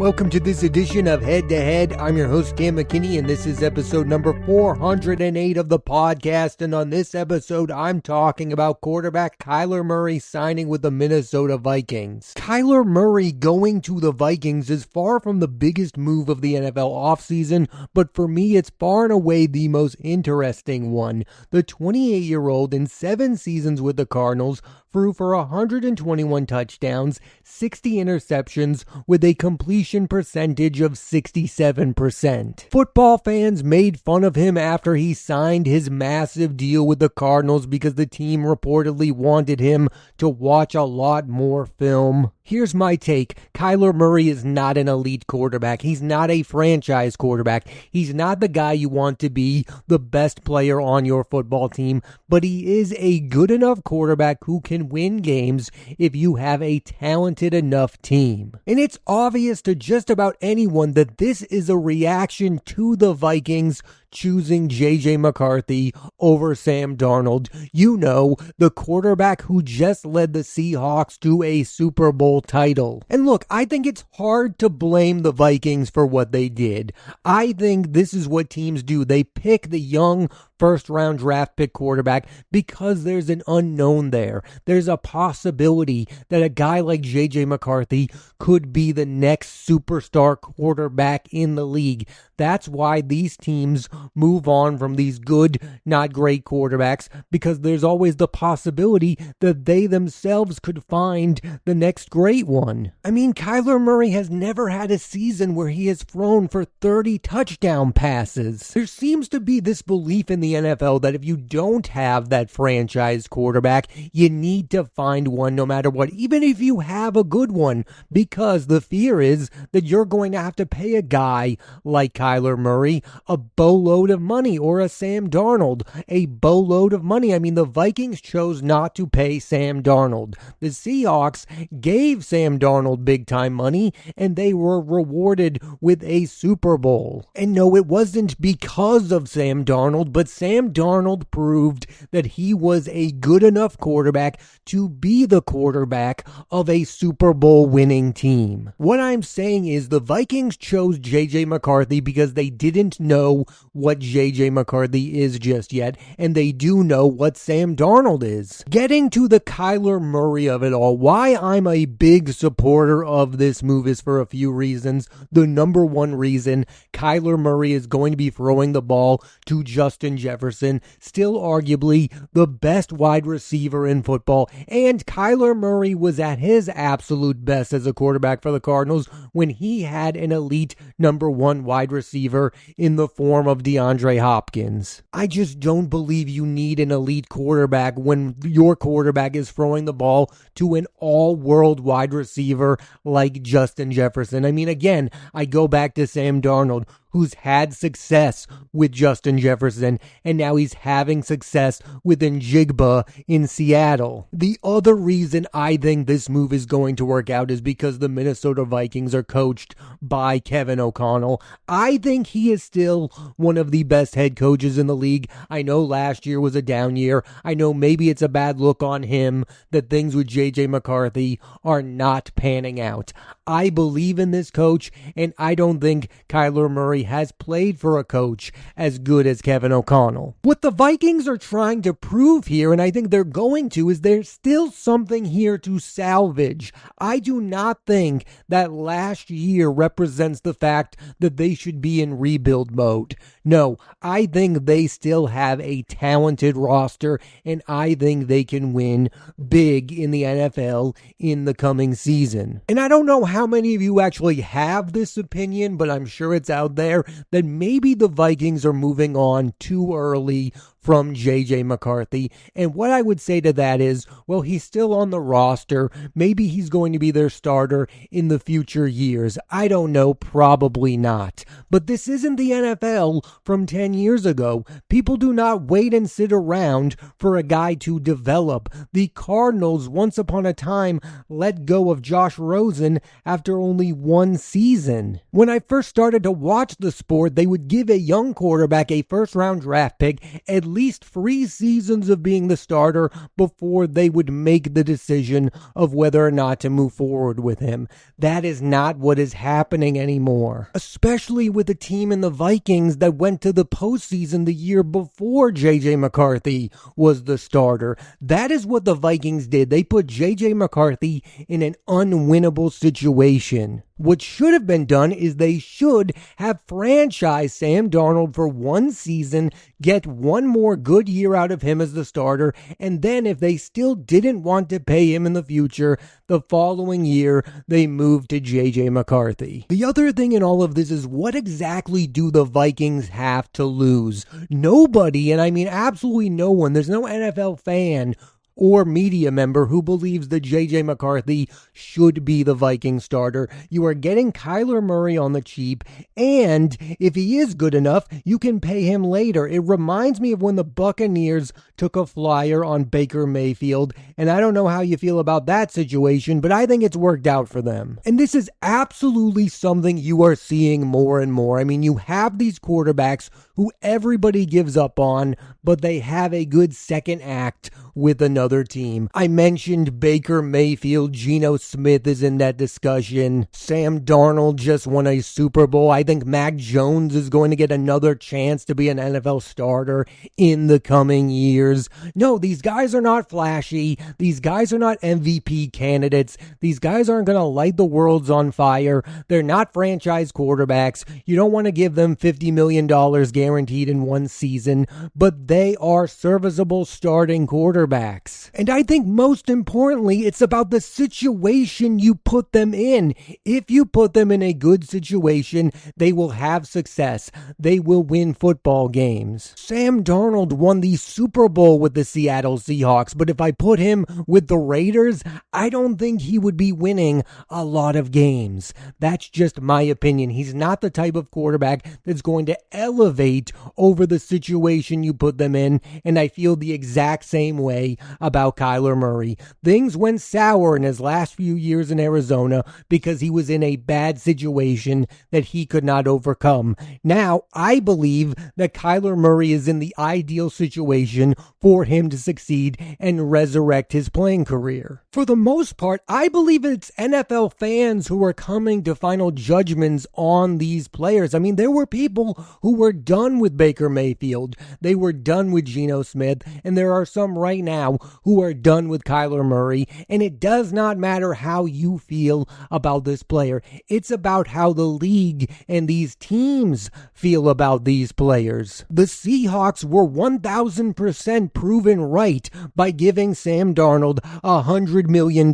Welcome to this edition of Head to Head. I'm your host, Cam McKinney, and this is episode number 408 of the podcast. And on this episode, I'm talking about quarterback Kyler Murray signing with the Minnesota Vikings. Kyler Murray going to the Vikings is far from the biggest move of the NFL offseason, but for me, it's far and away the most interesting one. The 28-year-old in 7 seasons with the Cardinals threw for 121 touchdowns, 60 interceptions, with a completion percentage of 67%. Football fans made fun of him after he signed his massive deal with the Cardinals because the team reportedly wanted him to watch a lot more film. Here's my take. Kyler Murray is not an elite quarterback. He's not a franchise quarterback. He's not the guy you want to be the best player on your football team, but he is a good enough quarterback who can win games if you have a talented enough team. And it's obvious to just about anyone that this is a reaction to the Vikings choosing J.J. McCarthy over Sam Darnold. You know, the quarterback who just led the Seahawks to a Super Bowl title. And look, I think it's hard to blame the Vikings for what they did. I think this is what teams do. They pick the young first-round draft pick quarterback because there's an unknown there. There's a possibility that a guy like J.J. McCarthy could be the next superstar quarterback in the league. That's why these teams move on from these good, not great quarterbacks, because there's always the possibility that they themselves could find the next great one. I mean, Kyler Murray has never had a season where he has thrown for 30 touchdown passes. There seems to be this belief in the NFL that if you don't have that franchise quarterback, you need to find one no matter what, even if you have a good one, because the fear is that you're going to have to pay a guy like Kyler Murray a boatload of money, or a Sam Darnold a boatload of money. I mean, the Vikings chose not to pay Sam Darnold. The Seahawks gave Sam Darnold big time money, and they were rewarded with a Super Bowl. And no, it wasn't because of Sam Darnold, but Sam Darnold proved that he was a good enough quarterback to be the quarterback of a Super Bowl winning team. What I'm saying is the Vikings chose J.J. McCarthy because they didn't know what J.J. McCarthy is just yet, and they do know what Sam Darnold is. Getting to the Kyler Murray of it all, why I'm a big supporter of this move is for a few reasons. The number one reason, Kyler Murray is going to be throwing the ball to Justin Jefferson, still arguably the best wide receiver in football, and Kyler Murray was at his absolute best as a quarterback for the Cardinals when he had an elite number one wide receiver in the form of DeAndre Hopkins. I just don't believe you need an elite quarterback when your quarterback is throwing the ball to an all-world wide receiver like Justin Jefferson. I mean, again, I go back to Sam Darnold, who's had success with Justin Jefferson, and now he's having success with Njigba in Seattle. The other reason I think this move is going to work out is because the Minnesota Vikings are coached by Kevin O'Connell. I think he is still one of the best head coaches in the league. I know last year was a down year. I know maybe it's a bad look on him that things with J.J. McCarthy are not panning out. I believe in this coach, and I don't think Kyler Murray has played for a coach as good as Kevin O'Connell. What the Vikings are trying to prove here, and I think they're going to, is there's still something here to salvage. I do not think that last year represents the fact that they should be in rebuild mode. No, I think they still have a talented roster, and I think they can win big in the NFL in the coming season. And I don't know how many of you actually have this opinion, but I'm sure it's out there that maybe the Vikings are moving on too early from J.J. McCarthy. And what I would say to that is, well, he's still on the roster. Maybe he's going to be their starter in the future years. I don't know, probably not. But this isn't the NFL from 10 years ago. People do not wait and sit around for a guy to develop. The Cardinals, once upon a time, let go of Josh Rosen after only 1 season. When I first started to watch the sport, they would give a young quarterback a first-round draft pick at least 3 seasons of being the starter before they would make the decision of whether or not to move forward with him. That is not what is happening anymore, especially with a team in the Vikings that went to the postseason the year before J.J. McCarthy was the starter. That is what the Vikings did. They put J.J. McCarthy in an unwinnable situation. What should have been done is they should have franchised Sam Darnold for 1 season, get 1 more good year out of him as the starter, and then if they still didn't want to pay him in the future, the following year they moved to J.J. McCarthy. The other thing in all of this is, what exactly do the Vikings have to lose? Nobody, and I mean absolutely no one. There's no NFL fan or media member who believes that J.J. McCarthy should be the Viking starter. You are getting Kyler Murray on the cheap, and if he is good enough, you can pay him later. It reminds me of when the Buccaneers took a flyer on Baker Mayfield, and I don't know how you feel about that situation, but I think it's worked out for them. And this is absolutely something you are seeing more and more. I mean, you have these quarterbacks who everybody gives up on, but they have a good second act with another team. I mentioned Baker Mayfield. Geno Smith is in that discussion. Sam Darnold just won a Super Bowl. I think Mac Jones is going to get another chance to be an NFL starter in the coming years. No, these guys are not flashy. These guys are not MVP candidates. These guys aren't going to light the worlds on fire. They're not franchise quarterbacks. You don't want to give them $50 million guaranteed in 1 season, but they are serviceable starting quarterbacks. And I think most importantly, it's about the situation you put them in. If you put them in a good situation, they will have success. They will win football games. Sam Darnold won the Super Bowl with the Seattle Seahawks, but if I put him with the Raiders, I don't think he would be winning a lot of games. That's just my opinion. He's not the type of quarterback that's going to elevate over the situation you put them in, and I feel the exact same way about Kyler Murray. Things went sour in his last few years in Arizona because he was in a bad situation that he could not overcome. Now, I believe that Kyler Murray is in the ideal situation for him to succeed and resurrect his playing career. For the most part, I believe it's NFL fans who are coming to final judgments on these players. I mean, there were people who were done with Baker Mayfield. They were done with Geno Smith, and there are some right now who are done with Kyler Murray, and it does not matter how you feel about this player. It's about how the league and these teams feel about these players. The Seahawks were 1,000% proven right by giving Sam Darnold $100 million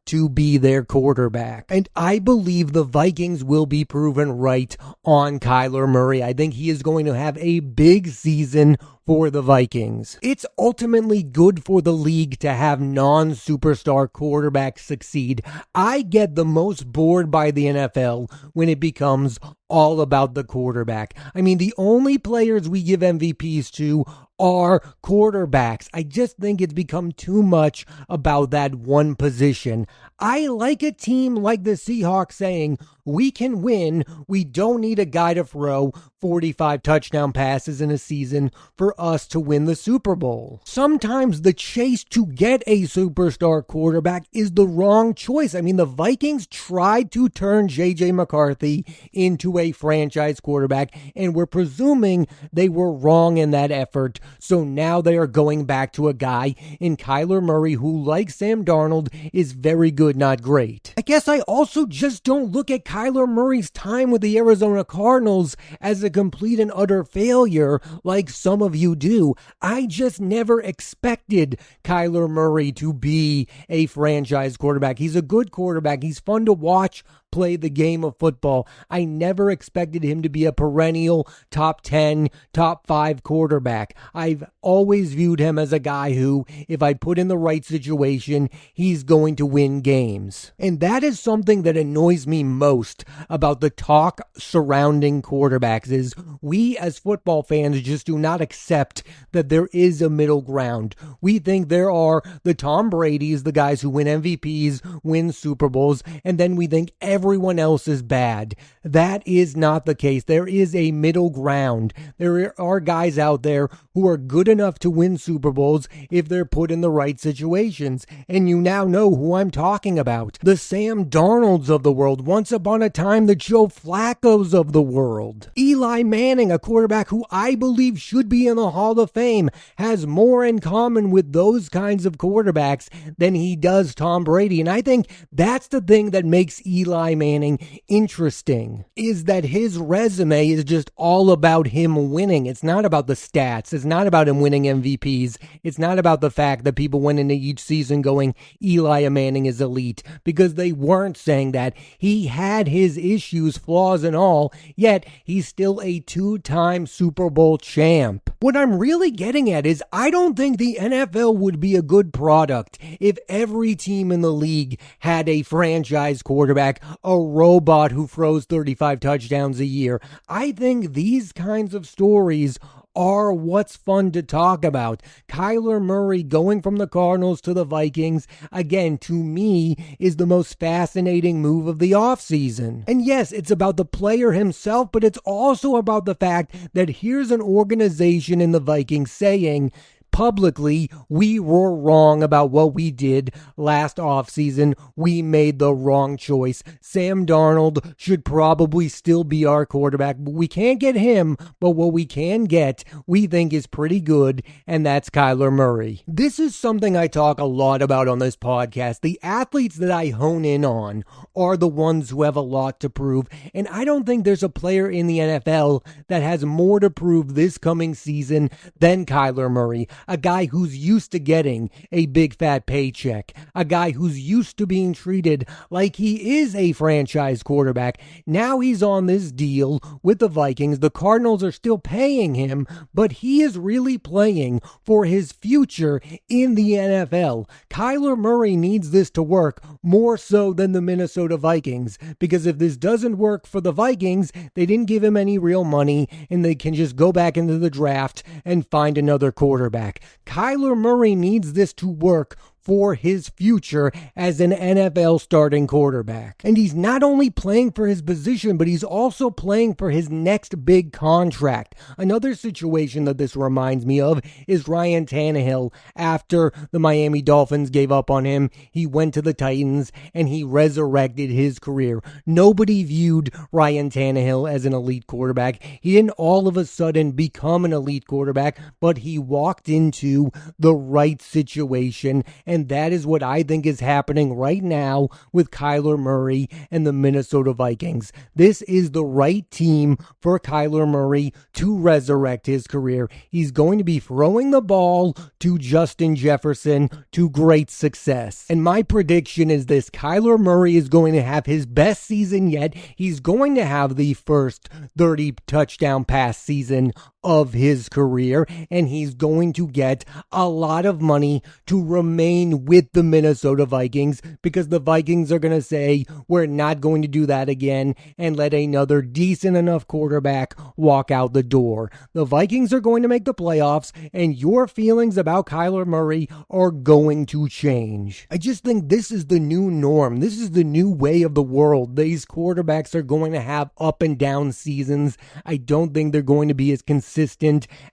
to be their quarterback. And I believe the Vikings will be proven right on Kyler Murray. I think he is going to have a big season for the Vikings. It's ultimately good for the league to have non-superstar quarterbacks succeed. I get the most bored by the NFL when it becomes all about the quarterback. I mean, the only players we give MVPs to are quarterbacks. I just think it's become too much about that one position. I like a team like the Seahawks saying, we can win. We don't need a guy to throw 45 touchdown passes in a season for us to win the Super Bowl. Sometimes the chase to get a superstar quarterback is the wrong choice. I mean, the Vikings tried to turn J.J. McCarthy into a franchise quarterback, and we're presuming they were wrong in that effort. So now they are going back to a guy in Kyler Murray who, like Sam Darnold, is very good, not great. I guess I also just don't look at Kyler Murray's time with the Arizona Cardinals as a complete and utter failure like some of you do. I just never expected Kyler Murray to be a franchise quarterback. He's a good quarterback. He's fun to watch play the game of football. I never expected him to be a perennial top 10, top 5 quarterback. I've always viewed him as a guy who, if I put in the right situation, he's going to win games. And that is something that annoys me most about the talk surrounding quarterbacks is we as football fans just do not accept that there is a middle ground. We think there are the Tom Brady's, the guys who win MVPs, win Super Bowls, and then we think every everyone else is bad. That is not the case. There is a middle ground. There are guys out there who are good enough to win Super Bowls if they're put in the right situations. And you now know who I'm talking about. The Sam Darnolds of the world. Once upon a time, the Joe Flacco's of the world. Eli Manning, a quarterback who I believe should be in the Hall of Fame, has more in common with those kinds of quarterbacks than he does Tom Brady. And I think that's the thing that makes Eli Manning interesting, is that his resume is just all about him winning. It's not about the stats. It's not about him winning MVPs. It's not about the fact that people went into each season going, Eli Manning is elite, because they weren't saying that. He had his issues, flaws and all, yet he's still a two-time Super Bowl champ. What I'm really getting at is I don't think the NFL would be a good product if every team in the league had a franchise quarterback, a robot who throws 35 touchdowns a year. I think these kinds of stories are what's fun to talk about. Kyler Murray going from the Cardinals to the Vikings, again, to me, is the most fascinating move of the offseason. And yes, it's about the player himself, but it's also about the fact that here's an organization in the Vikings saying, publicly, we were wrong about what we did last offseason. We made the wrong choice. Sam Darnold should probably still be our quarterback. We can't get him, but what we can get, we think is pretty good, and that's Kyler Murray. This is something I talk a lot about on this podcast. The athletes that I hone in on are the ones who have a lot to prove, and I don't think there's a player in the NFL that has more to prove this coming season than Kyler Murray. A guy who's used to getting a big fat paycheck, a guy who's used to being treated like he is a franchise quarterback. Now he's on this deal with the Vikings. The Cardinals are still paying him, but he is really playing for his future in the NFL. Kyler Murray needs this to work more so than the Minnesota Vikings, because if this doesn't work for the Vikings, they didn't give him any real money and they can just go back into the draft and find another quarterback. Kyler Murray needs this to work for his future as an NFL starting quarterback. And he's not only playing for his position, but he's also playing for his next big contract. Another situation that this reminds me of is Ryan Tannehill. After the Miami Dolphins gave up on him, he went to the Titans and he resurrected his career. Nobody viewed Ryan Tannehill as an elite quarterback. He didn't all of a sudden become an elite quarterback, but he walked into the right situation. And that is what I think is happening right now with Kyler Murray and the Minnesota Vikings. This is the right team for Kyler Murray to resurrect his career. He's going to be throwing the ball to Justin Jefferson to great success. And my prediction is this: Kyler Murray is going to have his best season yet. He's going to have the first 30 touchdown pass season of his career, and he's going to get a lot of money to remain with the Minnesota Vikings, because the Vikings are going to say, we're not going to do that again, and let another decent enough quarterback walk out the door. The Vikings are going to make the playoffs, and your feelings about Kyler Murray are going to change. I just think this is the new norm. This is the new way of the world. These quarterbacks are going to have up and down seasons. I don't think they're going to be as consistent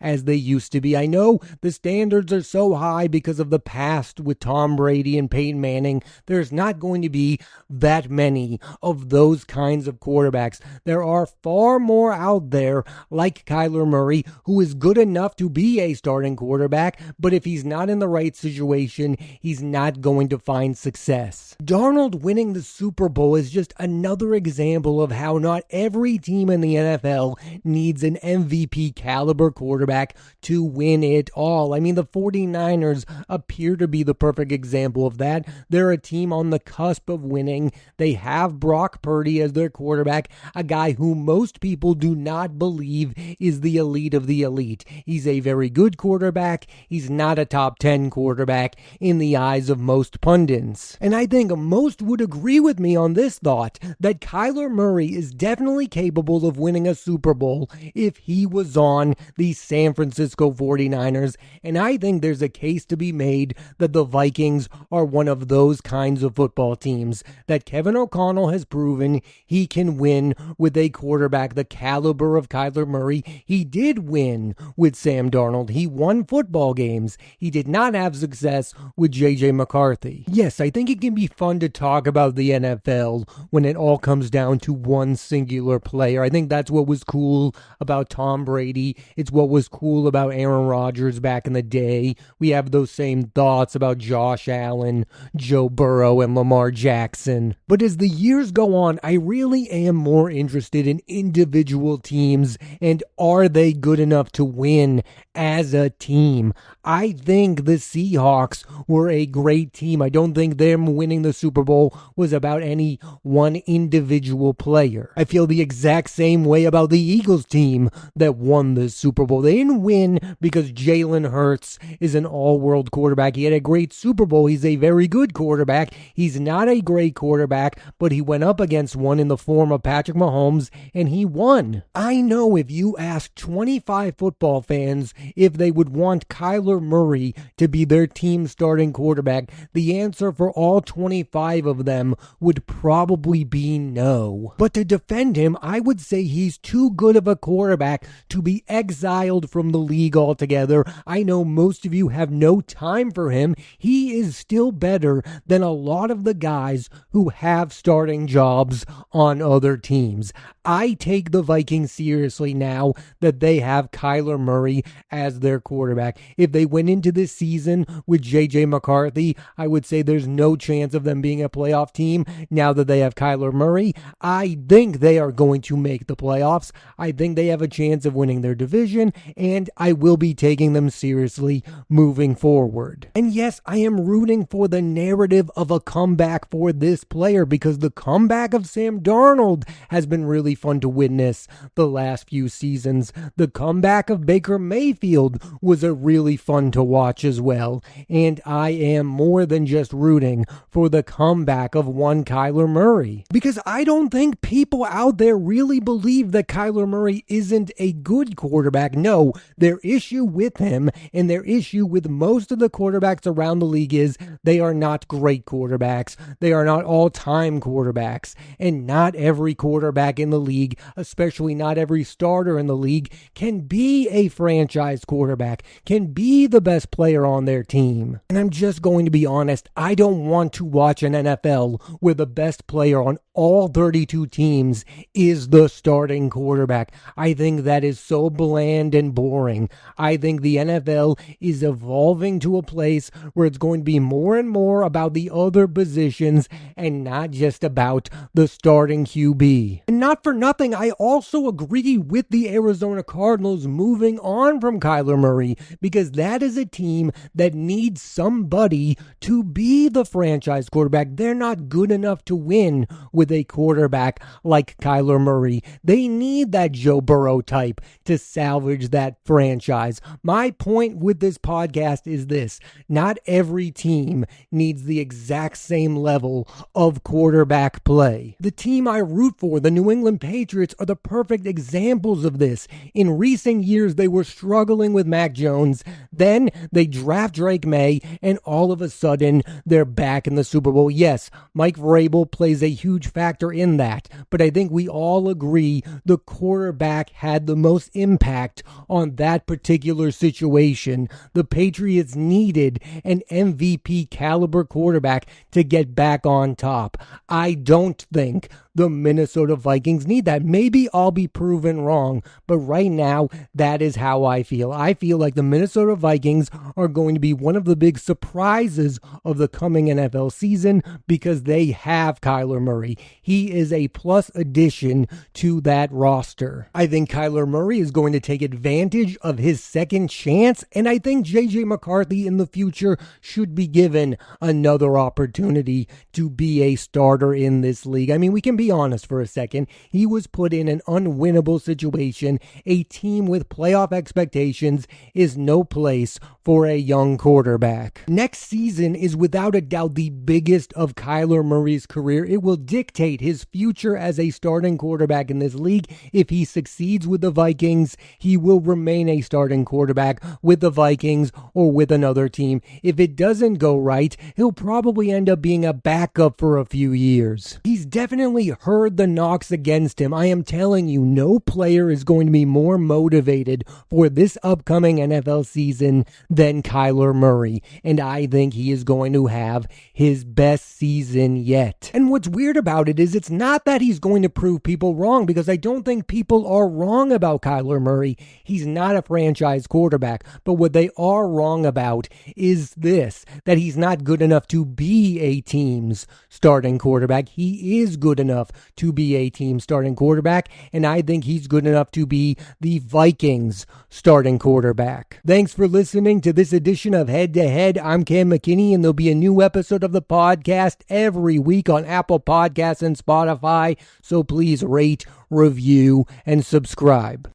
as they used to be. I know the standards are so high because of the past with Tom Brady and Peyton Manning. There's not going to be that many of those kinds of quarterbacks. There are far more out there like Kyler Murray, who is good enough to be a starting quarterback, but if he's not in the right situation, he's not going to find success. Darnold winning the Super Bowl is just another example of how not every team in the NFL needs an MVP caliber quarterback to win it all. I mean, the 49ers appear to be the perfect example of that. They're a team on the cusp of winning. They have Brock Purdy as their quarterback, a guy who most people do not believe is the elite of the elite. He's a very good quarterback. He's not a top 10 quarterback in the eyes of most pundits. And I think most would agree with me on this thought, that Kyler Murray is definitely capable of winning a Super Bowl if he was on on the San Francisco 49ers, and I think there's a case to be made that the Vikings are one of those kinds of football teams, that Kevin O'Connell has proven he can win with a quarterback the caliber of Kyler Murray. He did win with Sam Darnold. He won football games. He did not have success with J.J. McCarthy. Yes, I think it can be fun to talk about the NFL when it all comes down to one singular player. I think that's what was cool about Tom Brady. It's what was cool about Aaron Rodgers back in the day. We have those same thoughts about Josh Allen, Joe Burrow, and Lamar Jackson. But as the years go on, I really am more interested in individual teams and are they good enough to win as a team. I think the Seahawks were a great team. I don't think them winning the Super Bowl was about any one individual player. I feel the exact same way about the Eagles team that won the Super Bowl. They didn't win because Jalen Hurts is an all-world quarterback. He had a great Super Bowl. He's a very good quarterback. He's not a great quarterback, but he went up against one in the form of Patrick Mahomes, and he won. I know if you ask 25 football fans if they would want Kyler Murray to be their team starting quarterback, the answer for all 25 of them would probably be no. But to defend him, I would say he's too good of a quarterback to be exiled from the league altogether. I know most of you have no time for him. He is still better than a lot of the guys who have starting jobs on other teams. I take the Vikings seriously now that they have Kyler Murray as their quarterback. If they went into this season with J.J. McCarthy, I would say there's no chance of them being a playoff team. Now that they have Kyler Murray, I think they are going to make the playoffs. I think they have a chance of winning their division, and I will be taking them seriously moving forward. And yes, I am rooting for the narrative of a comeback for this player because the comeback of Sam Darnold has been really fun to witness the last few seasons. The comeback of Baker Mayfield was a really fun to watch as well. And I am more than just rooting for the comeback of one Kyler Murray, because I don't think people out there really believe that Kyler Murray isn't a good quarterback. No, their issue with him and their issue with most of the quarterbacks around the league is they are not great quarterbacks. They are not all-time quarterbacks. And not every quarterback in the league, especially not every starter in the league, can be a franchise quarterback, can be the best player on their team. And I'm just going to be honest, I don't want to watch an NFL where the best player on all 32 teams is the starting quarterback. I think that is so bland and boring. I think the NFL is evolving to a place where it's going to be more and more about the other positions and not just about the starting QB. And not for nothing, I also agree with the Arizona Cardinals moving on from Kyler Murray, because that is a team that needs somebody to be the franchise quarterback. They're not good enough to win with a quarterback like Kyler Murray. They need that Joe Burrow type to salvage that franchise. My point with this podcast is this: not every team needs the exact same level of quarterback play. The team I root for, the New England Patriots, are the perfect examples of this. In recent years, they were struggling with Mac Jones. Then they draft Drake May, and all of a sudden, they're back in the Super Bowl. Yes, Mike Vrabel plays a huge factor in that, but I think we all agree the quarterback had the most impact on that particular situation. The Patriots needed an MVP caliber quarterback to get back on top. I don't think the Minnesota Vikings need that. Maybe I'll be proven wrong, but right now, that is how I feel. I feel like the Minnesota Vikings are going to be one of the big surprises of the coming NFL season because they have Kyler Murray. He is a plus addition to that roster. I think Kyler Murray is going to take advantage of his second chance, and I think J.J. McCarthy in the future should be given another opportunity to be a starter in this league. I mean, we can be honest for a second. He was put in an unwinnable situation. A team with playoff expectations is no place for a young quarterback. Next season is without a doubt the biggest of Kyler Murray's career. It will dictate his future as a starting quarterback in this league. If he succeeds with the Vikings, he will remain a starting quarterback with the Vikings or with another team. If it doesn't go right, he'll probably end up being a backup for a few years. He's definitely heard the knocks against him. I am telling you, no player is going to be more motivated for this upcoming NFL season than Kyler Murray, and I think he is going to have his best season yet. And what's weird about it is it's not that he's going to prove people wrong, because I don't think people are wrong about Kyler Murray. He's not a franchise quarterback, but what they are wrong about is this, that he's not good enough to be a team's starting quarterback. He is good enough to be a team starting quarterback, and I think he's good enough to be the Vikings starting quarterback. Thanks for listening to this edition of Head to Head. I'm Cam McKinney, and there'll be a new episode of the podcast every week on Apple Podcasts and Spotify, so please rate, review, and subscribe.